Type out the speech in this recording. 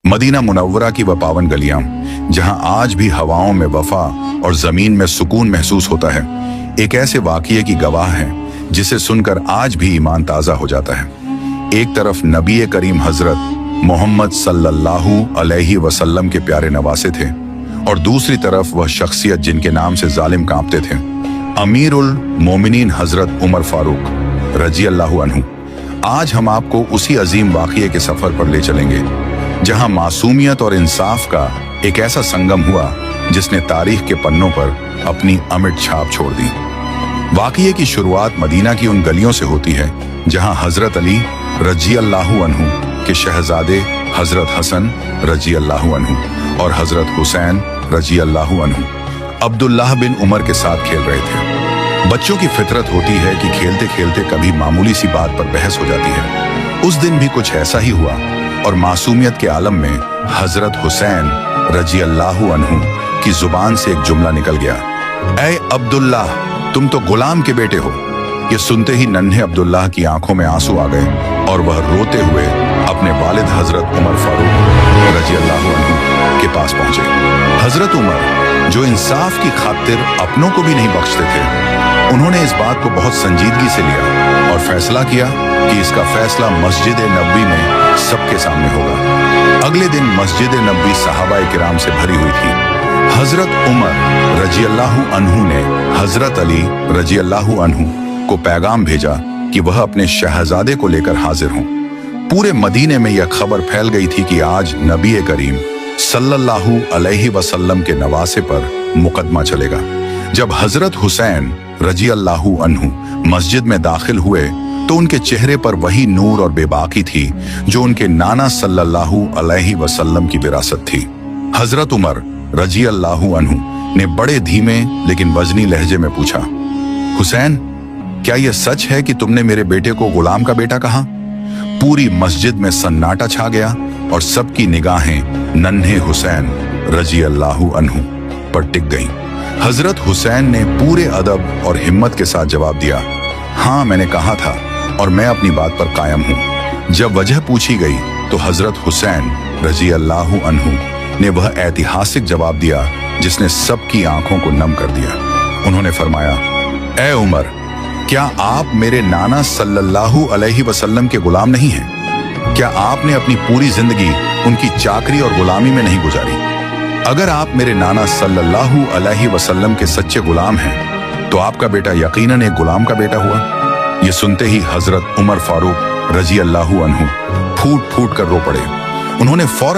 Medina Munawwara की वह पावन गलियां जहां आज भी हवाओं में वफा और जमीन में सुकून महसूस होता है, एक ऐसे वाक़ये की गवाह है जिसे सुनकर आज भी ईमान ताज़ा हो जाता है। एक तरफ नबी करीम हजरत मोहम्मद सल्लल्लाहु अलैहि वसल्लम के प्यारे नवासे थे और दूसरी तरफ वह शख्सियत जिनके नाम से जालिम कांपते थे, अमीरुल मोमिनीन हजरत उमर फारूक रजी अल्लाहु अन्हु। आज हम आपको उसी अजीम वाक़ये के सफर पर ले चलेंगे जहां मासूमियत और इंसाफ का एक ऐसा संगम हुआ जिसने तारीख के पन्नों पर अपनी अमिट छाप छोड़ दी। वाक़ये की शुरुआत मदीना की उन गलियों से होती है जहां हजरत अली रजी अल्लाहु अन्हु के शहजादे हजरत हसन रजी अल्लाहु अन्हु और हजरत हुसैन रजी अल्लाहु अन्हु अब्दुल्लाह बिन उमर के साथ खेल रहे थे। बच्चों की फितरत होती है कि खेलते खेलते कभी मामूली सी बात पर बहस हो जाती है। उस दिन भी कुछ ऐसा ही हुआ और मासूमियत के आलम में हजरत हुसैन रजी अल्लाहु अन्हु की जुबान से एक जुमला निकल गया, ऐ अब्दुल्लाह, तुम तो गुलाम के बेटे हो। ये सुनते ही नन्हे अब्दुल्लाह की आंखों में आंसू आ गए और वह रोते हुए अपने वालिद हजरत उमर फारूक रजी अल्लाहु अन्हु के पास पहुंचे। हजरत उमर, जो इंसाफ की खातिर अपनों को भी नहीं बख्शते थे, उन्होंने इस बात को बहुत संजीदगी से लिया और फैसला किया कि इसका फैसला मस्जिद नबवी में सबके सामने होगा। अगले दिन मस्जिद नबवी सहाबाए किराम से भरी हुई थी। हजरत उमर रजी अल्लाहु अन्हु ने हजरत अली रजी अल्लाहु अन्हु को पैगाम भेजा कि वह अपने शहजादे को लेकर हाजिर हों। पूरे मदीने में यह खबर फैल गई थी कि आज नबी करीम सल्लल्लाहु अलैहि वसल्लम के नवासे पर मुकदमा चलेगा। जब हजरत हुसैन रजी अल्लाहु अन्हु मस्जिद में दाखिल हुए तो उनके चेहरे पर वही नूर और बेबाकी थी जो उनके नाना सल्लल्लाहु अलैहि वसल्लम की विरासत थी। हजरत उमर रजी अल्लाहु अन्हु ने बड़े धीमे लेकिन वजनी लहजे में पूछा, हुसैन, क्या यह सच है कि तुमने मेरे बेटे को गुलाम का बेटा कहा? पूरी मस्जिद में सन्नाटा छा गया और सबकी निगाहें नन्हे हुसैन रजी अल्लाहु अन्हु पर टिक गईं। हजरत हुसैन ने पूरे अदब और हिम्मत के साथ जवाब दिया, हाँ, मैंने कहा था और मैं अपनी बात पर कायम हूँ। जब वजह पूछी गई तो हजरत हुसैन रजी अल्लाहु अन्हु ने वह ऐतिहासिक जवाब दिया जिसने सबकी आंखों को नम कर दिया। उन्होंने फरमाया, ए उमर, क्या आप मेरे नाना सल्लल्लाहु अलैहि वसल्लम के गुलाम नहीं हैं? क्या आपने अपनी पूरी जिंदगी उनकी चाकरी और गुलामी में नहीं गुजारी? अगर आप मेरे नाना सल्लल्लाहु अलैहि वसल्लम के सच्चे गुलाम हैं तो आपका बेटा यकीनन एक गुलाम का बेटा हुआ। ये सुनते ही हजरत उमर फारूक रजी अल्लाहु अन्हु फूट फूट कर रो पड़े। उन्होंने फौरन